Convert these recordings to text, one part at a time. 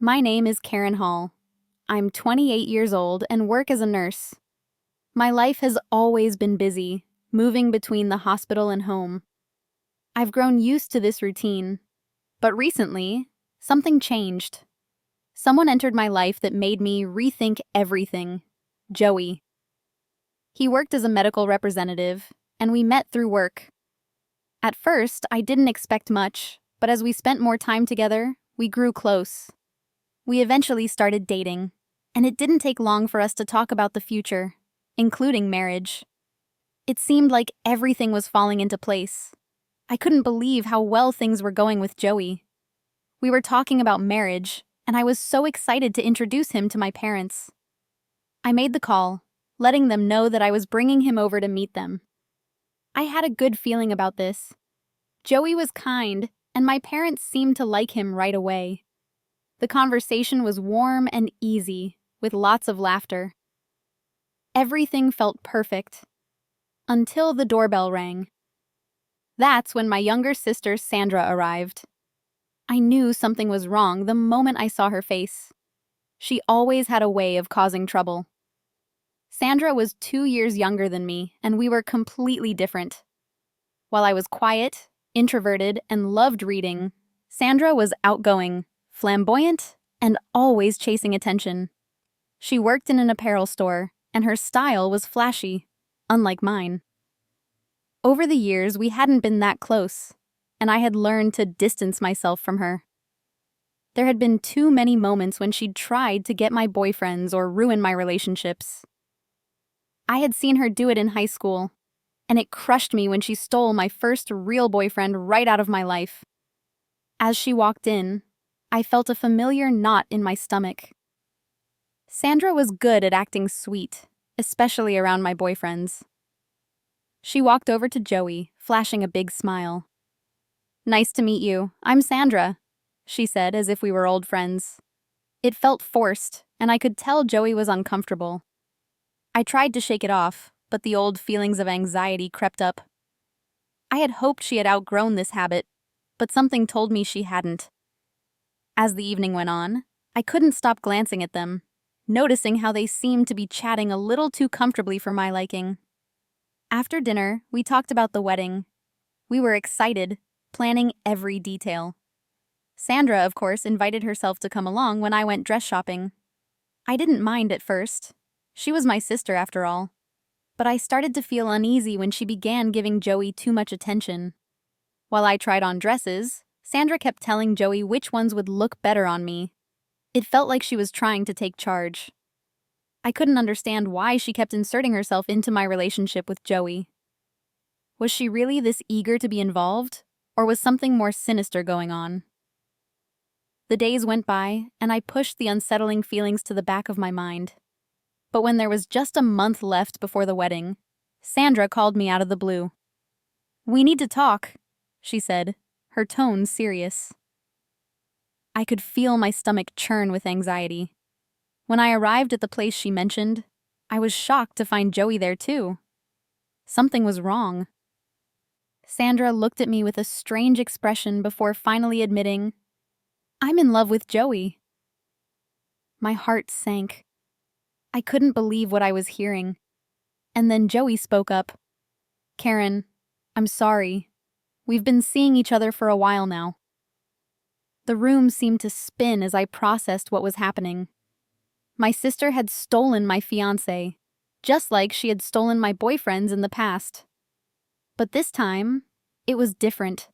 My name is Karen Hall. I'm 28 years old and work as a nurse. My life has always been busy, moving between the hospital and home. I've grown used to this routine, but recently, something changed. Someone entered my life that made me rethink everything. Joey. He worked as a medical representative, and we met through work. At first, I didn't expect much, but as we spent more time together, we grew close. We eventually started dating, and it didn't take long for us to talk about the future, including marriage. It seemed like everything was falling into place. I couldn't believe how well things were going with Joey. We were talking about marriage, and I was so excited to introduce him to my parents. I made the call, letting them know that I was bringing him over to meet them. I had a good feeling about this. Joey was kind, and my parents seemed to like him right away. The conversation was warm and easy, with lots of laughter. Everything felt perfect. Until the doorbell rang. That's when my younger sister Sandra arrived. I knew something was wrong the moment I saw her face. She always had a way of causing trouble. Sandra was 2 years younger than me, and we were completely different. While I was quiet, introverted, and loved reading, Sandra was outgoing, flamboyant, and always chasing attention. She worked in an apparel store, and her style was flashy, unlike mine. Over the years, we hadn't been that close, and I had learned to distance myself from her. There had been too many moments when she'd tried to get my boyfriends or ruin my relationships. I had seen her do it in high school, and it crushed me when she stole my first real boyfriend right out of my life. As she walked in, I felt a familiar knot in my stomach. Sandra was good at acting sweet, especially around my boyfriends. She walked over to Joey, flashing a big smile. "Nice to meet you. I'm Sandra," she said as if we were old friends. It felt forced, and I could tell Joey was uncomfortable. I tried to shake it off, but the old feelings of anxiety crept up. I had hoped she had outgrown this habit, but something told me she hadn't. As the evening went on, I couldn't stop glancing at them, noticing how they seemed to be chatting a little too comfortably for my liking. After dinner, we talked about the wedding. We were excited, planning every detail. Sandra, of course, invited herself to come along when I went dress shopping. I didn't mind at first. She was my sister after all. But I started to feel uneasy when she began giving Joey too much attention. While I tried on dresses, Sandra kept telling Joey which ones would look better on me. It felt like she was trying to take charge. I couldn't understand why she kept inserting herself into my relationship with Joey. Was she really this eager to be involved, or was something more sinister going on? The days went by, and I pushed the unsettling feelings to the back of my mind. But when there was just a month left before the wedding, Sandra called me out of the blue. "We need to talk," she said, her tone serious. I could feel my stomach churn with anxiety. When I arrived at the place she mentioned, I was shocked to find Joey there too. Something was wrong. Sandra looked at me with a strange expression before finally admitting, "I'm in love with Joey." My heart sank. I couldn't believe what I was hearing. And then Joey spoke up. "Karen, I'm sorry. We've been seeing each other for a while now." The room seemed to spin as I processed what was happening. My sister had stolen my fiancé, just like she had stolen my boyfriends in the past. But this time, it was different.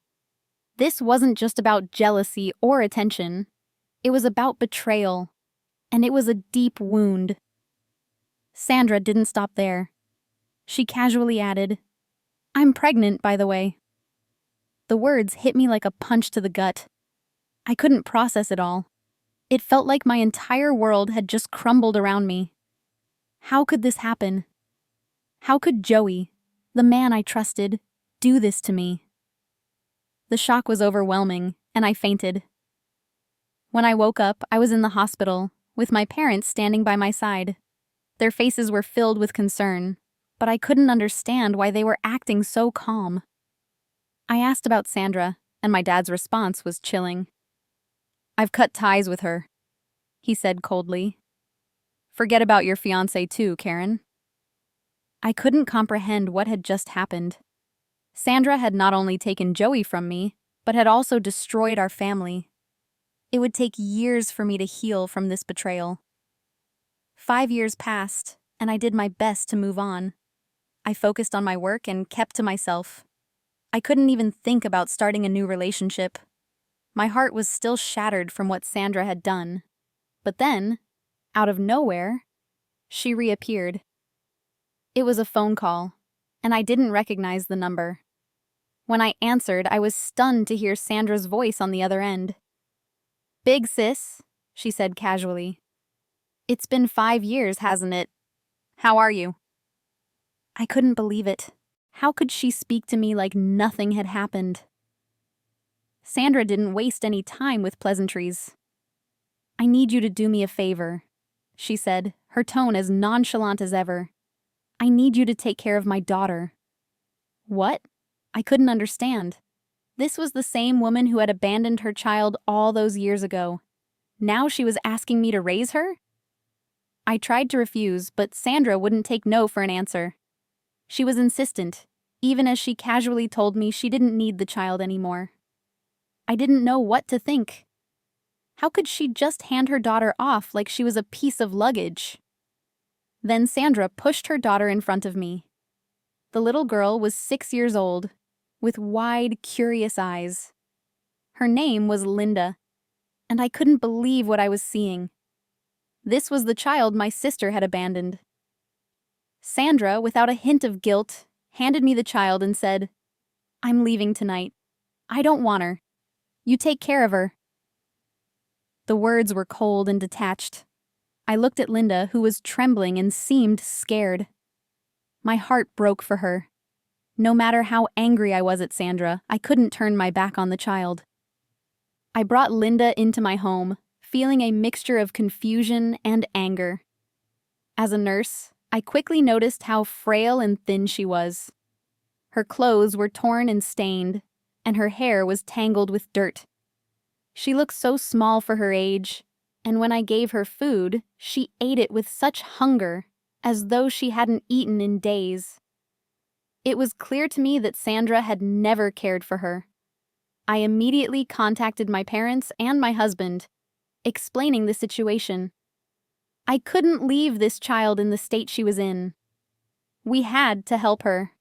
This wasn't just about jealousy or attention. It was about betrayal, and it was a deep wound. Sandra didn't stop there. She casually added, "I'm pregnant, by the way." The words hit me like a punch to the gut. I couldn't process it all. It felt like my entire world had just crumbled around me. How could this happen? How could Joey, the man I trusted, do this to me? The shock was overwhelming, and I fainted. When I woke up, I was in the hospital, with my parents standing by my side. Their faces were filled with concern, but I couldn't understand why they were acting so calm. I asked about Sandra, and my dad's response was chilling. "I've cut ties with her. he said coldly. Forget about your fiancé too, Karen. I couldn't comprehend what had just happened. Sandra had not only taken Joey from me, but had also destroyed our family. It would take years for me to heal from this betrayal. 5 years passed, and I did my best to move on. I focused on my work and kept to myself. I couldn't even think about starting a new relationship. My heart was still shattered from what Sandra had done. But then, out of nowhere, she reappeared. It was a phone call, and I didn't recognize the number. When I answered, I was stunned to hear Sandra's voice on the other end. "Big sis," she said casually. "It's been 5 years, hasn't it? How are you?" I couldn't believe it. How could she speak to me like nothing had happened? Sandra didn't waste any time with pleasantries. "I need you to do me a favor," she said, her tone as nonchalant as ever. "I need you to take care of my daughter." What? I couldn't understand. This was the same woman who had abandoned her child all those years ago. Now she was asking me to raise her? I tried to refuse, but Sandra wouldn't take no for an answer. She was insistent, even as she casually told me she didn't need the child anymore. I didn't know what to think. How could she just hand her daughter off like she was a piece of luggage? Then Sandra pushed her daughter in front of me. The little girl was 6 years old, with wide, curious eyes. Her name was Linda, and I couldn't believe what I was seeing. This was the child my sister had abandoned. Sandra, without a hint of guilt, handed me the child and said, "I'm leaving tonight. I don't want her. You take care of her." The words were cold and detached. I looked at Linda, who was trembling and seemed scared. My heart broke for her. No matter how angry I was at Sandra, I couldn't turn my back on the child. I brought Linda into my home, feeling a mixture of confusion and anger. As a nurse, I quickly noticed how frail and thin she was. Her clothes were torn and stained, and her hair was tangled with dirt. She looked so small for her age, and when I gave her food, she ate it with such hunger, as though she hadn't eaten in days. It was clear to me that Sandra had never cared for her. I immediately contacted my parents and my husband, explaining the situation. I couldn't leave this child in the state she was in. We had to help her.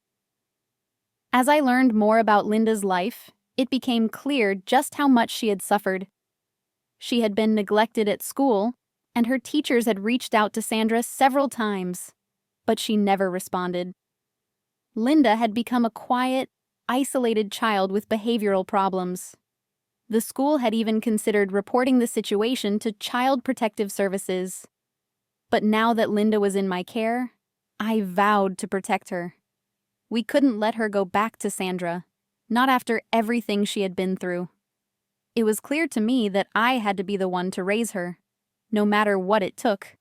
As I learned more about Linda's life, it became clear just how much she had suffered. She had been neglected at school, and her teachers had reached out to Sandra several times, but she never responded. Linda had become a quiet, isolated child with behavioral problems. The school had even considered reporting the situation to Child Protective Services. But now that Linda was in my care, I vowed to protect her. We couldn't let her go back to Sandra, not after everything she had been through. It was clear to me that I had to be the one to raise her, no matter what it took.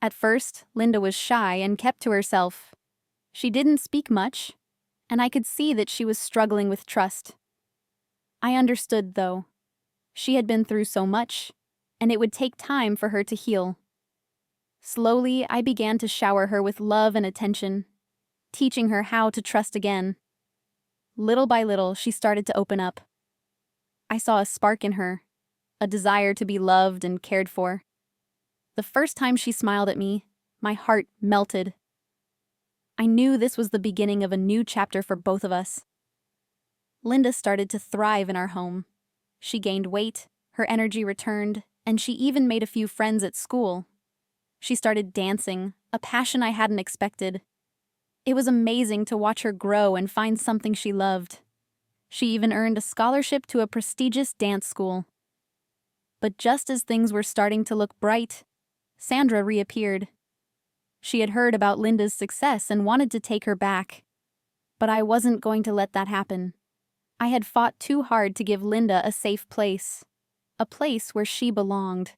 At first, Linda was shy and kept to herself. She didn't speak much, and I could see that she was struggling with trust. I understood, though. She had been through so much, and it would take time for her to heal. Slowly, I began to shower her with love and attention, teaching her how to trust again. Little by little, she started to open up. I saw a spark in her, a desire to be loved and cared for. The first time she smiled at me, my heart melted. I knew this was the beginning of a new chapter for both of us. Linda started to thrive in our home. She gained weight, her energy returned, and she even made a few friends at school. She started dancing, a passion I hadn't expected. It was amazing to watch her grow and find something she loved. She even earned a scholarship to a prestigious dance school. But just as things were starting to look bright, Sandra reappeared. She had heard about Linda's success and wanted to take her back. But I wasn't going to let that happen. I had fought too hard to give Linda a safe place, a place where she belonged.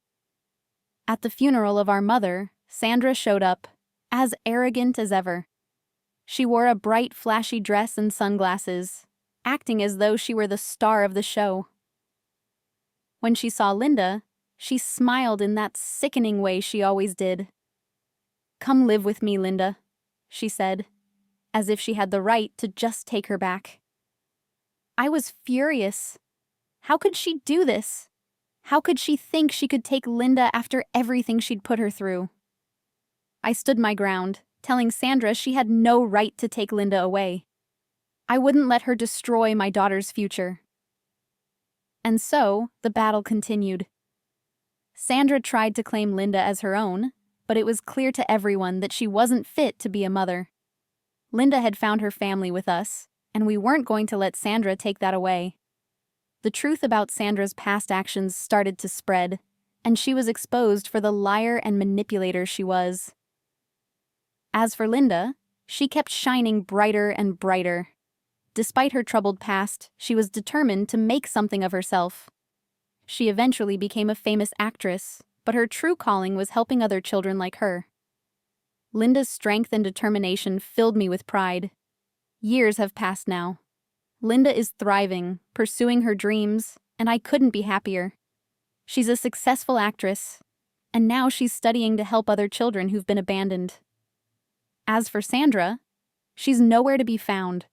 At the funeral of our mother, Sandra showed up, as arrogant as ever. She wore a bright, flashy dress and sunglasses, acting as though she were the star of the show. When she saw Linda, She smiled in that sickening way she always did. "Come live with me, Linda," she said, as if she had the right to just take her back. I was furious. How could she do this? How could she think she could take Linda after everything she'd put her through? I stood my ground, telling Sandra she had no right to take Linda away. I wouldn't let her destroy my daughter's future. And so, the battle continued. Sandra tried to claim Linda as her own, but it was clear to everyone that she wasn't fit to be a mother. Linda had found her family with us, and we weren't going to let Sandra take that away. The truth about Sandra's past actions started to spread, and she was exposed for the liar and manipulator she was. As for Linda, she kept shining brighter and brighter. Despite her troubled past, she was determined to make something of herself. She eventually became a famous actress, but her true calling was helping other children like her. Linda's strength and determination filled me with pride. Years have passed now. Linda is thriving, pursuing her dreams, and I couldn't be happier. She's a successful actress, and now she's studying to help other children who've been abandoned. As for Sandra, she's nowhere to be found.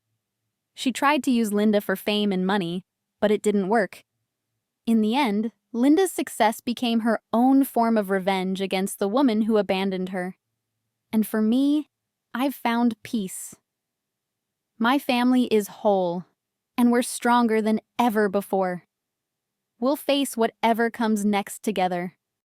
She tried to use Linda for fame and money, but it didn't work. In the end, Linda's success became her own form of revenge against the woman who abandoned her. And for me, I've found peace. My family is whole, and we're stronger than ever before. We'll face whatever comes next together.